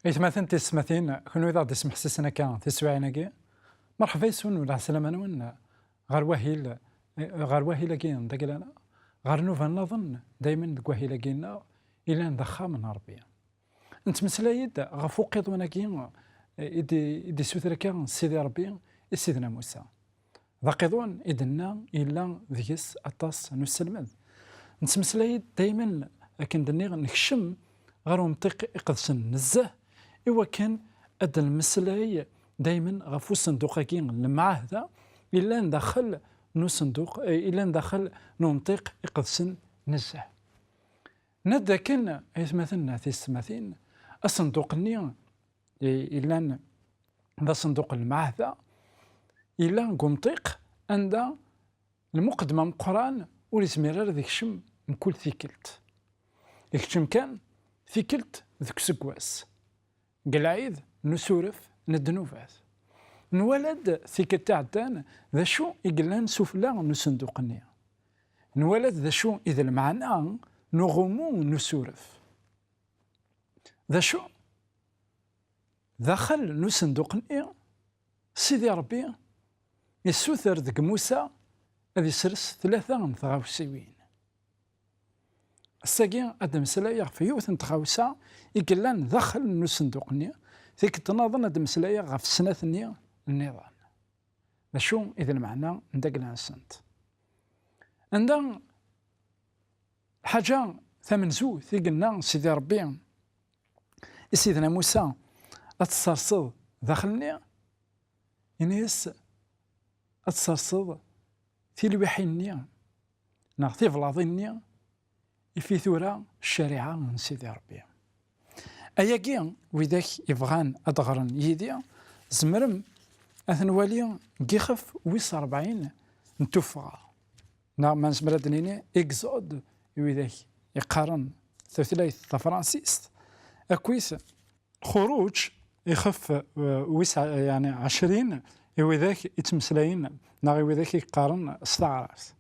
إثماثن تسمثين كونو إذا تسمح سسنا كان تسوعيناكي مرحبا يسون ولا سلامة نون غير وهيل كين داكلانا غير نوفا نظن دايما دك وهيل كينا إلا ندخا من ربي انت مسلايد غفوقيض وناكي إدي سوثر كان سيدي ربي سيدنا موسى ذاقيضون إدنا إلا ذيس أطاس نسلمد نتمسلايد دايما لكن دنيغ نكشم غير منطق يقدسن نزه إوا كان أد المسلاي دايما غفو الصندوق كين المعاهدة إلا ندخل نو صندوق إلا ندخل نو منطق يقدسن نزه ندا كان مثلا تيستماثين الصندوق النية إلا ذا صندوق المعاهدة إلا قمطيق عند المقدمة من القرآن وليسميرار ذيك شم من كل ثيكلت يكشم كان ثيكلت ذيك سكواس قلعيد نسورف ندنوفات نولد ثيكلت عدان ذا شو يقلان سفلا نصندوق النية نولد ذا شو إذا المعنى نغمو نسورف ذا شو دخل نصندوق النية سيدي ربي يسوثر ذك موسى هذي سرس ثلاثة من ثغاوسيوين الساقين أدم سلايا في يوث نتخاوسا يقلان دخل من الصندوق النية ذيك تناظن أدم سلايا غف السنة النية النظام شو إذا المعنى ندقلان السنت عندنا حاجة ثمن زو ثقلنا سيدي ربي سيدنا موسى أتصرصد داخل النية ينيس أتصرصد في الوحي النية نغطي في العظيم النية في ثورة الشريعة من سيدي ربي أياكي ويداك يبغان أدغرن يدي زمرم أثنوالي كيخف ويس 40 نتوفغا نعم ما نسمر دنيني إكزود ويداك يقارن ثلاث فرانسيس أكويس خروج يخف ويس يعني 20 ويداك يتمسلاين ناغي ويداك يقارن استعراس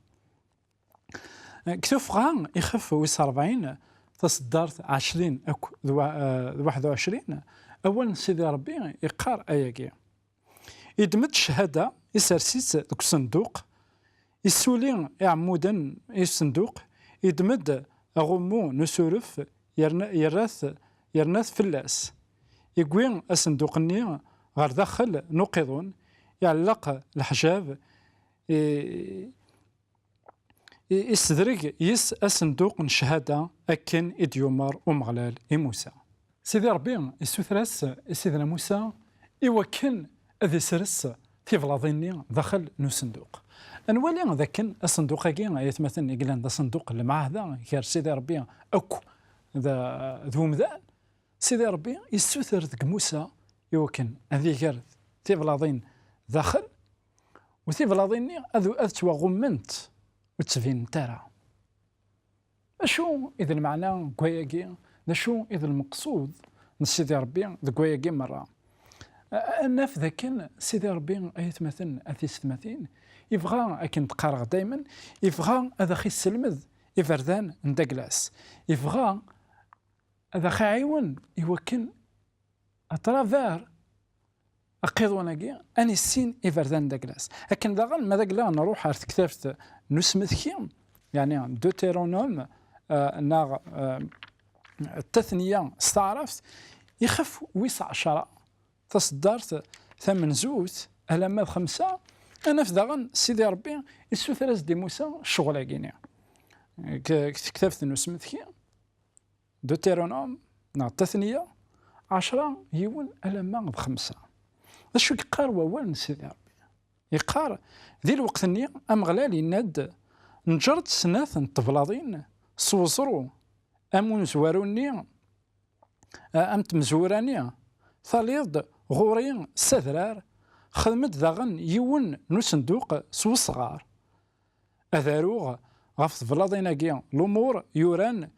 كتوفغا يخف ويس 40 تصدرت 20 21 أول سيدي ربي يقار أياكي يدمج شهادة يسرسيس دوك الصندوق يسولي عمودا الصندوق يدمد أغمو نسورف يرناث فلاس يقوين الصندوق النية غير داخل نقضون يعلق الحجاب يستدرج يس الصندوق الشهادة أكن إديومار ومغلال موسى سيدي ربي يسوثرس سيدنا موسى يوكن أذي سرس في فلاضيني دخل نو صندوق أنوالي ذاكن الصندوق كين يتمثل يقلان ذا صندوق اللي معاه ذا كير سيدي ربي أكو ذا ذومذان سيدي ربي يسوثر ذك موسى يوكن أذي كير في فلاضين دخل وفي فلاضيني أذو أذتوا غمنت وتسفين ترى أشو إذا المعنى كوياكي ذا شو إذا المقصود من سيدي ربي ذا كوياكي مرة الناف ذاكن سيدي ربي أيتمثل أثيس ثماثين يبغى أكن تقارغ دايما يبغى هذا خي السلمذ يفردان ندقلاس يبغى هذا خي عيون يوكن أطرافار أقيضوناكي أني السين يفردان ندقلاس لكن داغن ماذا قلا نروح عرفت كتابت نسمثكيم يعني دوتيرونوم ناغ التثنية استعرفت يخف ويس 10 تصدرت 8 زوت ألمات 5 أنا في داغن سيدي ربي يسوثرس دي موسى الشغل كينيا كتابت نسمثكي دوتيرونوم ناغ التثنية 10 يون ألمات 5 أشو يقار ووال سيدي ربي يقار ذي الوقت النية أمغلال يناد نجرد سناث الطبلاضين صوصرو أمون زواروني أمت مزوراني ثاليض غورين سذرار خدمت ذاغن يون نو صندوق سو صغار أذاروغ غف طبلاضيناكي الأمور يوران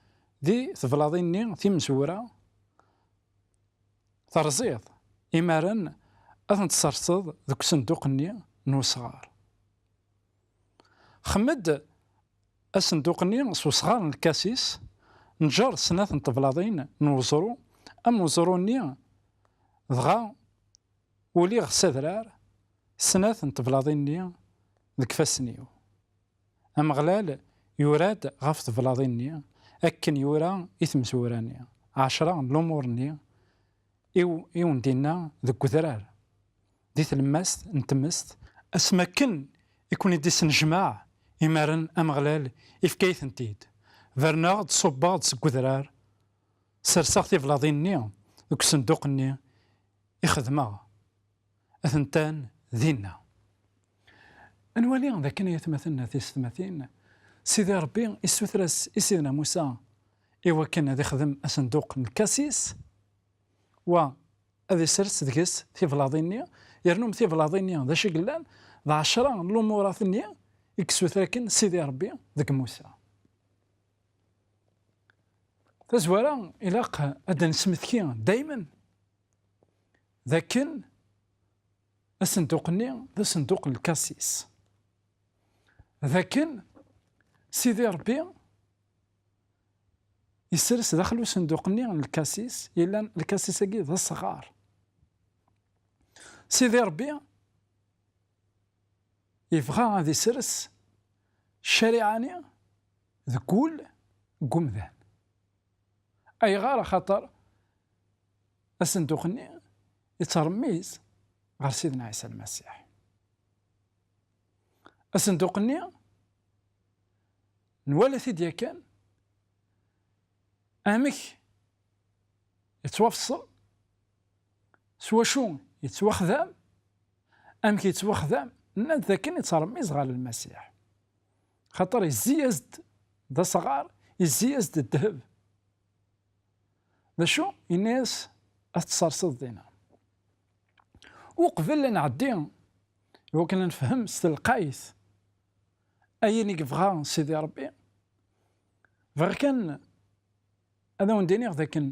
ذي طبلاضيني ثي مزورة ترزيض إمارن أثن تصرصد ذوك صندوق النية نو صغار خمد الصندوق النية سو صغار الكاسيس نجار سنات طبلاضين نوزرو أم وزرو النية dɣا ولي غس adrar سنات n teblaḍin-nni deg ifassen-iw. Ameɣlal yurad ɣef teblaḍin-nni akken yura i tmezwura-nni 10 n lumuṛ-nni i wen-d-inna deg udrar di tlemmast n tmest asmakken ikun id-isnejmaɛ imaren Ameɣlal ifka-itent-id. Berneɣ-d ṣubbeɣ-d seg udrar serseɣ tiblaḍin-nni deg usenduq-nni i xedmeɣ atentan dinna. Nwali dakken ayatmaten tisetmatin Sidi Rebbi issuter-as i Sidna Musa iwakken ad ixdem asenduq n lkasis wa ad isers deg-s tiblaḍin-nni yernum tiblaḍin-nni d acu i yellan d 10 n lumurat-nni i yessuter-aken Sidi Rebbi deg Musa. Tazwara ilaq ad nesmekti dayman dakken asenduq-nni d asenduq n lkasis. dakken Sidi Rebbi يسرس داخل صندوق-nni الكاسيس يلان الكاسيس-agi d asɣar. Sidi Rebbi yebɣa ad isres ccariɛa-nni deg ul n umdan. Ayɣer? Axaṭer asenduq-nni yettṛemmiz ɣer Sidna Ɛisa Lmasiḥ. Asenduq-nni nwala-t-id yakan amek yettwafṣel s wacu yettwaxdam amek yettwaxdam nnan dakken yettṛemmiz ɣer Lmasiḥ. Xaṭer yezzi-as-d d asɣar yezzi-as-d ddheb. D acu? Yenna-as ad tserseḍ dina. Uqbel ad nɛeddi iwakken ad nefhem s telqayt ayen i yebɣa Sidi Rebbi bɣiɣ kan ad awen-d-iniɣ dakken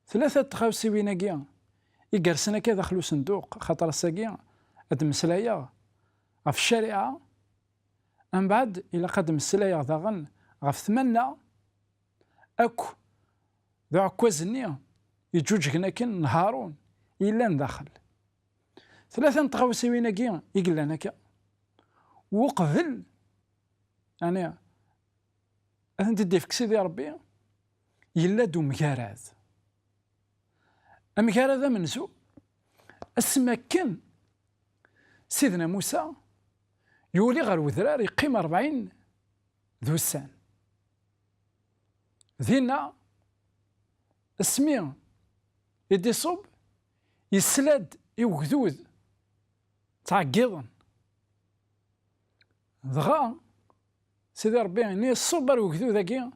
3 tɣawsiwin-agi i yersen akka daxel usenduq. Xaṭer ass-agi ad mmeslayeɣ ɣef ccariɛa من بعد إلا قد مسلايا داغن غف 8 أك ذو عكوازني يجوجنا كن نهارون إلا ندخل 3 تغاوسيوين كي يقلنا كا وقبل يعني أنت ديفك سيدي ربي يلا دو مكارات المكارات ذا منسو أسمكن سيدنا موسى يولي غير وذرار يقيم 40 ذو السان ذينا اسمي يدي صوب يسلاد يوكذوذ تعقيضا ضغا سيدي ربي ني الصبر وكذوذ ذاكي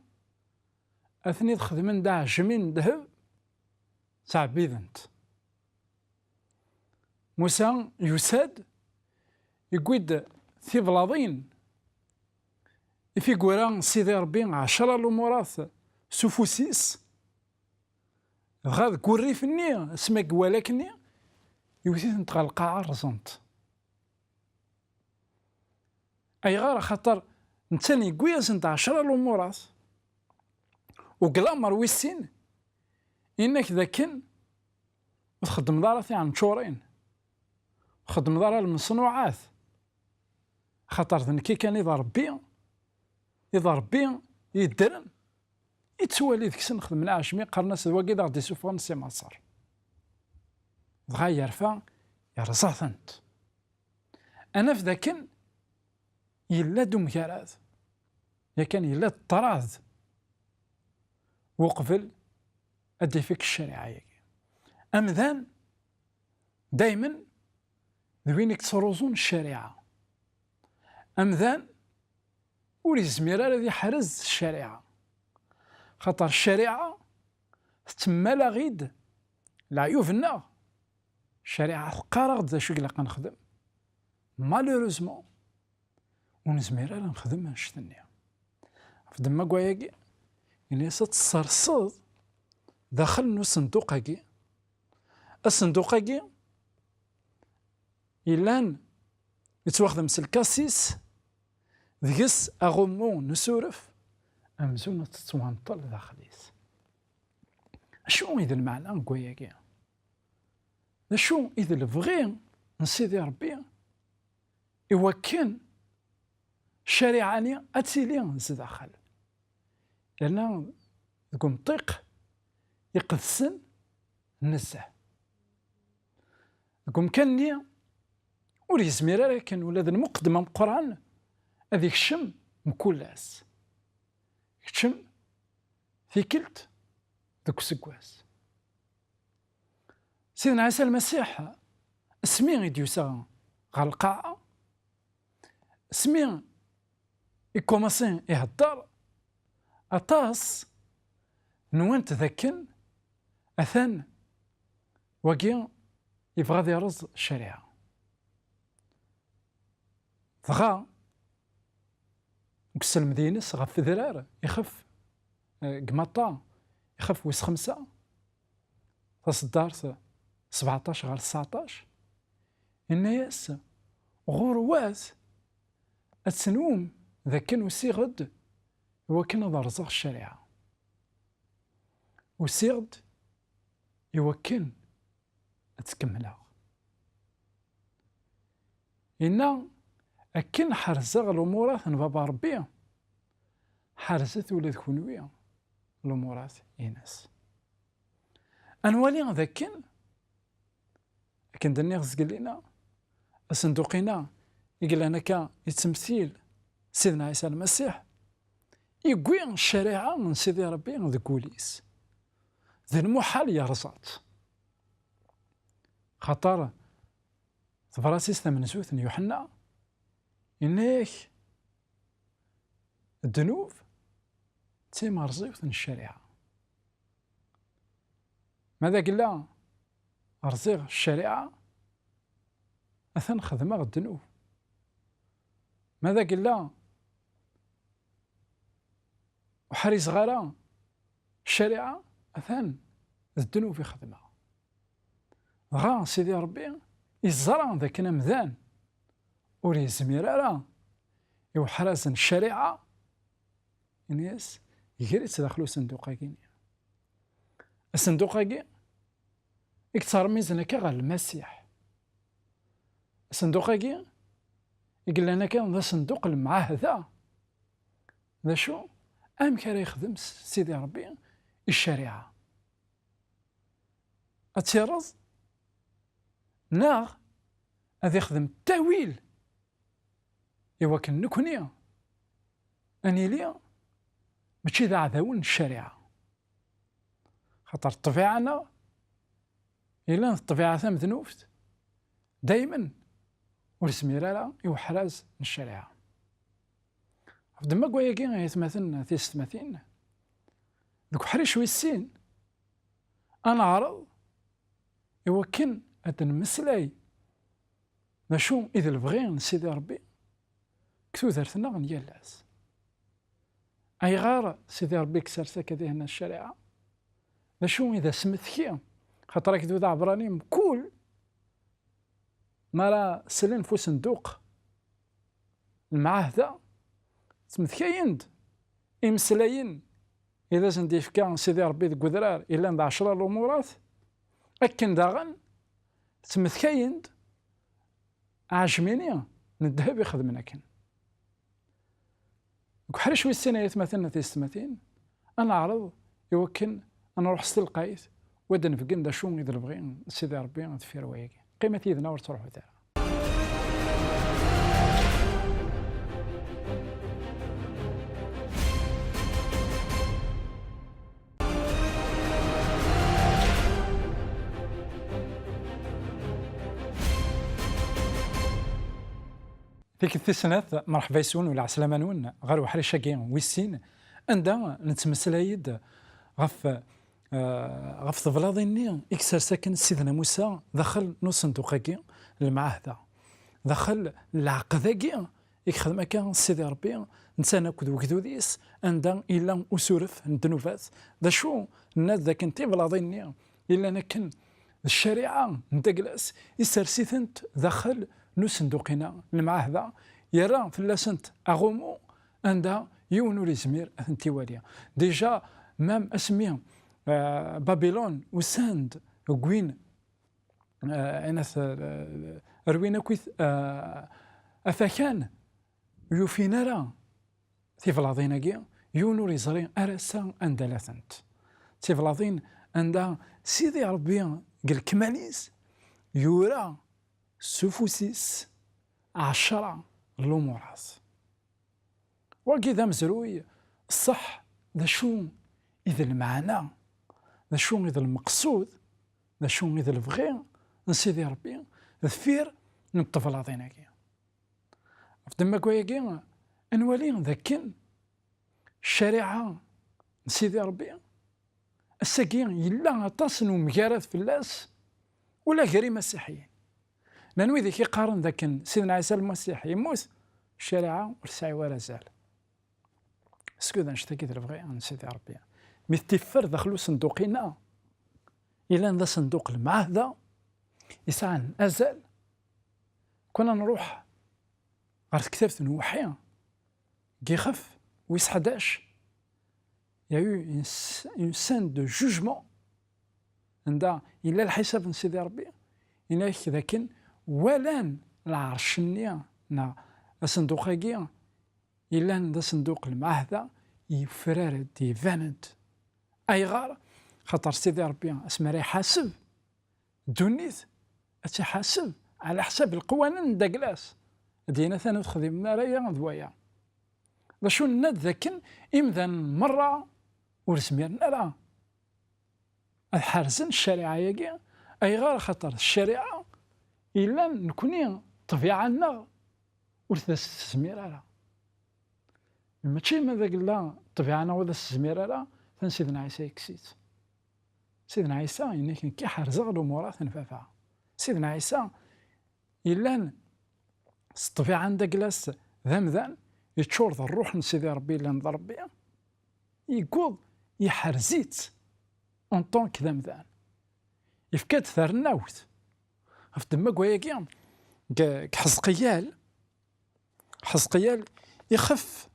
اثني تخدمن دا عجمين ذهب تعبيذنت موسى يساد يقود في بلاضين في قران سيدي ربي 10 الامورات سفوسيس غاد كوري فني اسمك ولكني يوثيث نتغلقا الرزنت اي غير خاطر نتاني قوياس انت 10 الامورات وقلامر ويسين انك ذاكن وتخدم دارتي عن شورين خدم دار المصنوعات خاطر ذنكي كان إذا ربي يدرن يتسوالي ذيك السن نخدم العاشمي قرناس دواكي دا غدي يسوفون سي مصر دغا يرفع يرزاثنت أنا في ذاكن يلا دو مكارات كان يلا الطراذ وقبل أدي فيك الشريعة أمذان دايما ذوينك تروزون الشريعة أمذان ولي زميرة الذي حرز الشريعة خاطر الشريعة تمالا غيد العيوبنا الشريعة ثقارة غدا شو قلا قنخدم مالوروزمون ونزميرة نخدم نشتني في دما كواياكي يعني تصرصد داخل نو صندوقاكي الصندوقاكي إلان يتواخدم سلكاسيس ذيس أغمون نسورف أمزونة تتوانطل داخليس شو إذا المعنى نقوياكي شو إذا البغي نسيدي ربي إوا كان الشريعة أتيلي زداخل، لأن تقوم طيق يقدسن النزه تقوم كان لي ولي زميرة كان ولاد المقدمة من القرآن هذيك الشم مكولاس كتشم في كلت ذوك سكواس. سيدنا عيسى المسيح اسمي يديوسا غال القاعة، اسمي يكوماسي يهدر أطاس نوانت ذاكن أثان وكي يبغى ذي رز الشريعة ضغا وكسل مدينس غف ذرار يخف قمطا يخف ويس 5 تصدار 17 غير 19 الناس غرواز السنوم ذا كان وسيغد هو كان رزق الشريعة وسيغد هو كان تكملها إن أكن حرزغ الأمورات بابا ربي حرزت ولاد كونوية الأمورات يناس أنوالي ذاكن لكن دني غزق لنا الصندوقنا يقول لنا كا يتمثيل سيدنا عيسى المسيح يقوي الشريعة من سيدي ربي ذا كوليس ذا المحال يا رصات خطر فراسيس من سوث يوحنا إنك الذنوب تيما رزيوث الشريعة ماذا قلنا رزيغ الشريعة أثن خدمة الذنوب ماذا قلنا وحري صغارة الشريعة أثن الذنوب يخدمها غا سيدي ربي يزرع ذاك مذان وري زميرارا يوحرز الشريعة الناس يجري تدخلوا صندوقاكي الصندوقاكي يكثر ميزنا كغا المسيح الصندوقاكي يقول لنا كان ذا صندوق المعاهدة ذا شو أم كان يخدم سيدي ربي الشريعة أتيرز ناغ هذا يخدم التأويل إوا كان نكوني أني ليا ماشي ذا عذاون الشريعة خاطر طبيعنا إلا الطبيعة ثم ذنوفت دايما ورسميرا يوحراز من الشريعة دما قويا كي يتمثلنا تيستمثين دوك حريش ويسين أنا عرض إوا كان هاد المسلاي ماشو إذا البغي سيدي ربي كتو ذرتنا غنيالاس أي غار سيدي ربي كسرت كذا هنا الشريعة ماشو إذا سمثكي خاطر كدو ذا عبراني مكول ما راه سلين فو صندوق المعاهدة سمثكايند إمسلاين إذا سندي فكا سيدي ربي ذو قدرار إلا ند 10 الأمورات أكن داغن سمثكايند عاجميني ندهب يخدمنا كن وكحري شوي السنة يتمثلنا تيستمثين أنا عرض يوكن أنا روح ستلقايت ودن فقن دا شون إذا بغين سيدي ربي نتفير وياكي قيمة يدنا ورتروحو تاعها فيك الثسنات مرحبا يسون ولا عسلامة نون غير وحري شاكين ويسين عندها نتمسلايد غف ضفلاضيني إكسر ساكن سيدنا موسى دخل نو صندوقاكي المعاهدة دخل العقداكي يخدم كان سيدي ربي نسانا كذو كذوديس عندها إلا أسورف الذنوبات ذا شو الناس ذاك انتي بلاضيني إلا أنا كن الشريعة نتجلس يسرسيثنت دخل نو صندوقنا المعاهدة يرى في اللاسنت أغومو عندها يونو لزمير أنتي واليا ديجا مام اسمي بابلون وساند وين اناث روينا كويث افكان يوفينا راه تيفلاضين كيا يونور يزري ارسا اندلثنت تيفلاضين عند سيدي ربي قال كماليس يورا سفوسيس 10 لوموراس وكذا مزروي الصح ذا شو إذا المعنى ذا شو إذا المقصود ذا شو إذا البغي نسيدي ربي ذفير نطفل عطينا كيا فدما كويا كيا نولي ذاكن الشريعة نسيدي ربي الساكين يلا تصن ومكارث في اللاس ولا غير مسيحيين لأنه إذا كيقارن ذاك سيدنا عيسى المسيح يموت الشريعة ورسعي ولا زال اسكو نشتكي البغي نسيدي ربي مثل دخلوا صندوقنا إلا ذا صندوق المعهدة يسعى أزال كنا نروح غير كتابة نوحي كيخف ويس 11 il y a eu une scène de jugement عندها إلا الحساب نسيدي ربي إلا لكن ولان العرش النيا نا الصندوق هاكيا إلا ذا صندوق المعهدة يفرارد يفاند أي غار خاطر سيدي ربي اسمه راه يحاسب دونيت أتحاسب على حساب القوانين دا كلاس دينا ثاني تخدم من رايا ذوايا باشو ناد ذاكن إمذان مرة ورسميرنا راه الحارزن الشريعة ياكي أي غار خاطر الشريعة إلا نكوني طبيعنا ورث السمير راه ماشي ماذا قلنا طبيعنا ولا السمير راه فان سيدنا عيسى يكسيت سيدنا عيسى يعني كي حارزغ الأمورات نفافها سيدنا عيسى إلا الطبيعة عندك كلاس ذمذان يتشور ذا الروح نسيدي ربي إلا نضرب ربي يقول يحرزيت اون طونك ذمذان يفكاد ثرناوت في دما كواياكي حزقيال يخف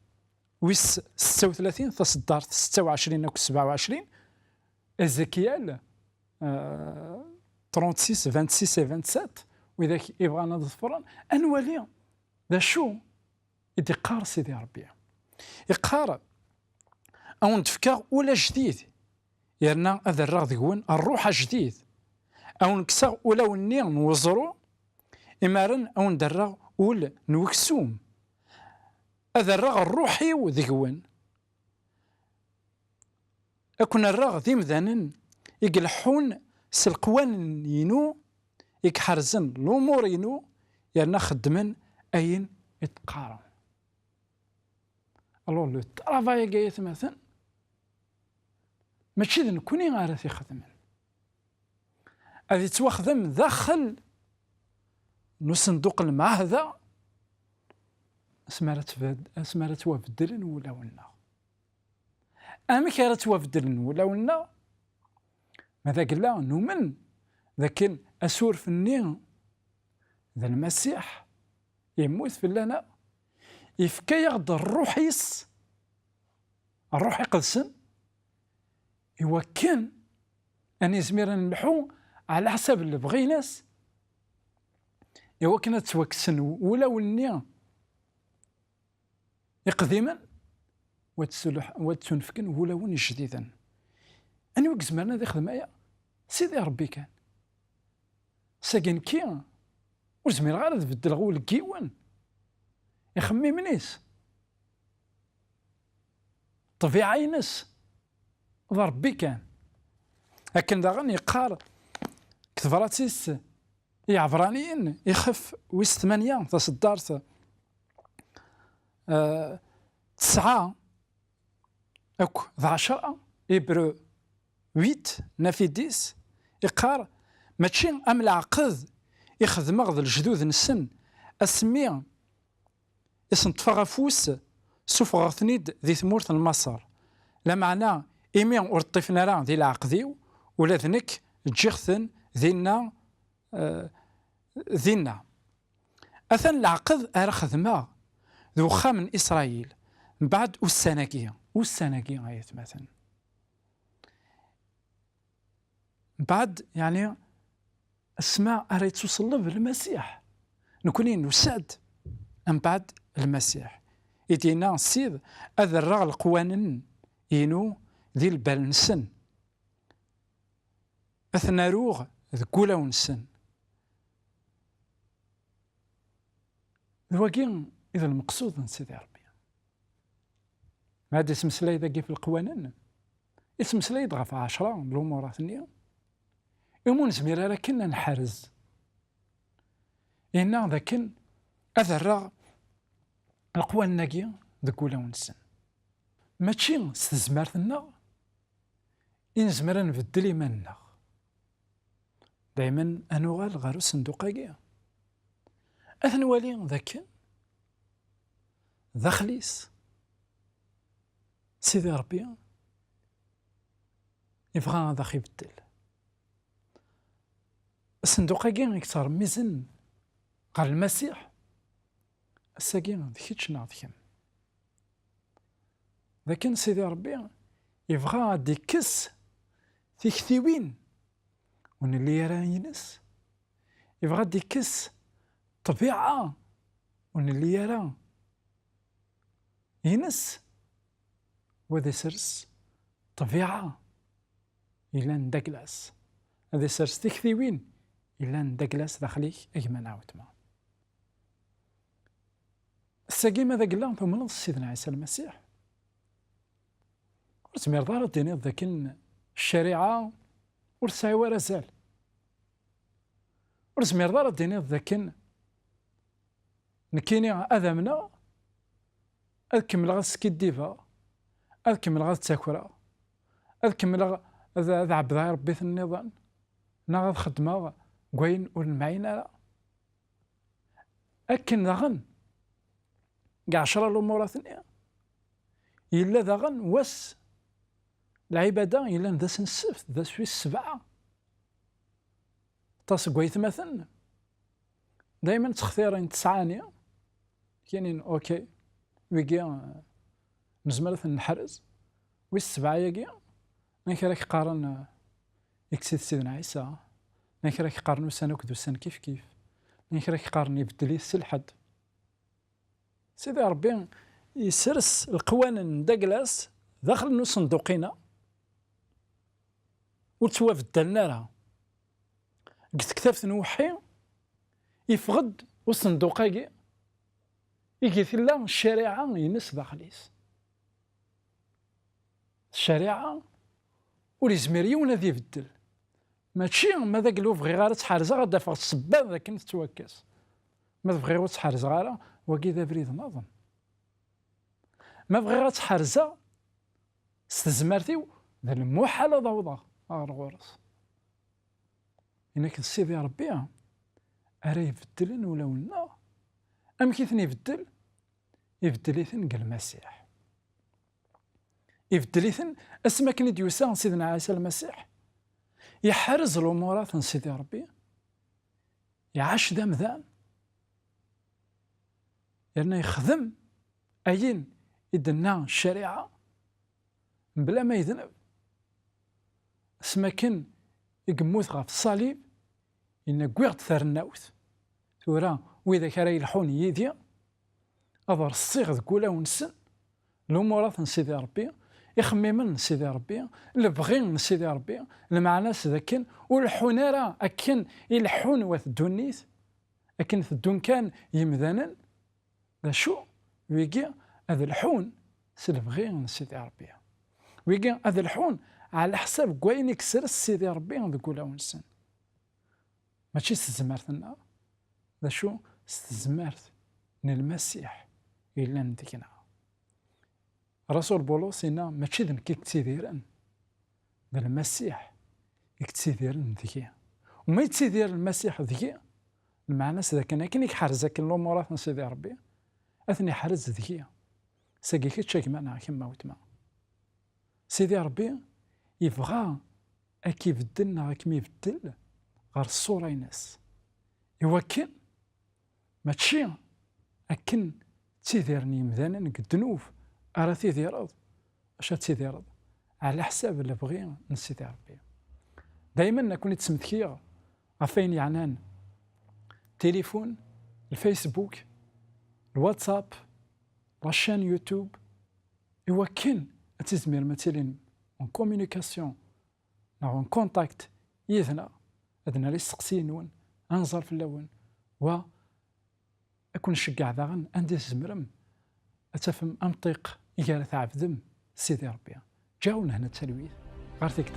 ويس 36 تصدرت 26 أو 27 إزكيال 36 26 27 وإذا يبغى نظفران أنوالي ذا شو يدي قار سيدي ربي يقار أو نتفكر ولا جديد يرنا هذا الرغد يقول الروح جديد أو نكسر ولا وني نوزرو إمارن أو ندرغ ول نوكسوم هذا الرغ الروحي وذقون أكون الرغ ذي مذانن يقلحون سلقوان ينو يكحرزن الأمور ينو يرنا خدمن أين يتقارن الله لو ترافاي جاية مثلا ماشي ذا نكوني غارث يخدمن هذه تواخذم داخل نو صندوق المعهدة اسمها توافدلن ولا ونا أمي كي توافدلن ولا ونا ماذا قلنا نؤمن لكن أسور في النية ذا المسيح يموت في لنا يفكا يغض الروح الروح يقدسن يوكن أن يزمير نلحو على حسب اللي بغي ناس يوكن توكسن ولا والنية يقديما وتنفكن ولا ون جديدا أنا وكز مرنا ذي خدمايا سيدي ربي كان ساكن كي وزمير غير تبدل غول كيوان يخمي منيس طبيعي ناس ضربي كان لكن داغن يقار كثفراتيس يعبرانيين يخف ويس 8 تصدرت 9 أكو 10 إبرو 8 نافي 10 يقار ماشي أم العقد يخدم غض الجدود نسن أسمي اسم تفغفوس سوف غثنيد ذي ثمورة المصر لا معنى إيمي ورطفنا راه ذي العقديو ولا ذنك تجيخثن ذينا ذينا أثن العقد أرخذما ذو خام من إسرائيل من بعد والسناكية آية مثلا بعد يعني السماء راه توصل بالمسيح نكوني نسعد من بعد المسيح يدينا السيد أذرغ القوانين ينو ذي البال نسن أثنى روغ ذكولا ونسن الواقين إذا المقصود من سيدي ربي ما هذا اسم سلاي ذاكي في القوانين اسم سلاي دغا في 10 من الأمورات النية يومون زميرا راه كنا نحرز إنا ذاكن أذرغ القوانين ناكي ذكولا ونسن ماشي ستزمارتنا إن زمرا نبدل إيماننا دايما أنوغال غارو الصندوقاكي أثنوالي ذاك ذخليس سيدي ربي يبغى هذا يبدل الصندوقاكي يكثر ميزن غير المسيح الساكي ذكيتش ناضيين لكن سيدي ربي يبغى ديكس تيكثيوين ون اللي يراه ينس يبغى ديكس طبيعة ون اللي يراه ينس وذي سرس طبيعة إلا ندقلاس هذا سرس تيكثيوين إلا ندقلاس داخليك أجمع عاوتما الساقي ماذا قلنا ثم سيدنا عيسى المسيح ورسمير دار ديني ذاك الشريعة ورساي ورزال ورسمير دار ديني ذاك نكيني أذمنا أكمل غا سكيديفا أكمل غا تاكورا أكمل غا عبد ربي في النظام ناغ خدمة كوين والمعينة أكن داغن كاع 10 الأمورات إلا داغن واس العبادة إلا ذا السبت ذا سوي 7 تصقويت مثلا دايما تختارين 9 كاينين أوكي ويكي نزمرت نحرز ويس 7 ياكي ناك راك قارن يكسيد سيدنا عيسى ناك راك قارن وسنة وكدو سنة كيف ناك راك قارن يبدل السلحد سيدي ربي يسرس القوانين داكلاس داخل نو صندوقنا وتوافدلنا لها قلت كتابت نوحي يفقد والصندوقاكي يجي لا الشريعة ينس داخليس الشريعة وليزمير يونا ذي يبدل ماشي ما ذاك لو بغي غير تحرز غادا فاغ السبان ذاك نتواكاس ما بغي غير تحرز غير وكي ذا بريد نظن ما بغي غير تحرز استزمارتي ذا المحالة ضوضة غورس إنك سيدي ربي أراه يبدلن ولا ولا أم كيثني يبدل يثن قال المسيح يبدل يثن اسما كان ديوسا سيدنا عيسى المسيح يحرز الأمورات من سيدي ربي يعاش ذا مذان يعني يخدم أين يدنا الشريعة بلا ما يذنب اسما كان يقموت غاف الصليب إن قويغت ثار الناوث ثورا وإذا كان يلحون يدي أظهر الصيغ ذكولا ونسن الأمورات من سيدي ربي يخممن سيدي ربي البغين سيدي ربي المعناس ذاكن والحنارة أكن يلحون واث الدونيث أكن في الدون كان يمذانا ذا شو ويجي هذا الحون سلبغين سيدي ربي ويجي هذا الحون على حساب كوين يكسر سيدي ربي ذكولا ونسن ماشي استزمارتنا ذا شو استزمارت من المسيح إلا نديكنا رسول بولس هنا ماشي ذن كيكتيديرن ذا المسيح يكتيديرن ذكي وما يتسيدير المسيح ذكي المعنى سيدا كان يحرز كان الأمورات من سيدي ربي أثني حرز ذكي ساقي كيتشاك معنا كما وتما سيدي ربي يبغى أكي يبدلنا كيما يبدل غير الصورة يناس يوكل ماشي أكن تيديرني مذانا قدنوف أرى تيديرض أش تيديرض على حساب اللي بغي نسيدي ربي دايما نكون تسمتكيا عفين يعنان تليفون، الفيسبوك، الواتساب، لاشين يوتيوب، إوا كان تزمير مثلا اون كوميونيكاسيون اون كونتاكت يثنا أدنا لي سقسينون أنظر في اللون و أكون شجع ذاغن عندي زمرم أتفهم أنطق إجارة عبدم سيدي ربي جاونا هنا التلويث غير ذيك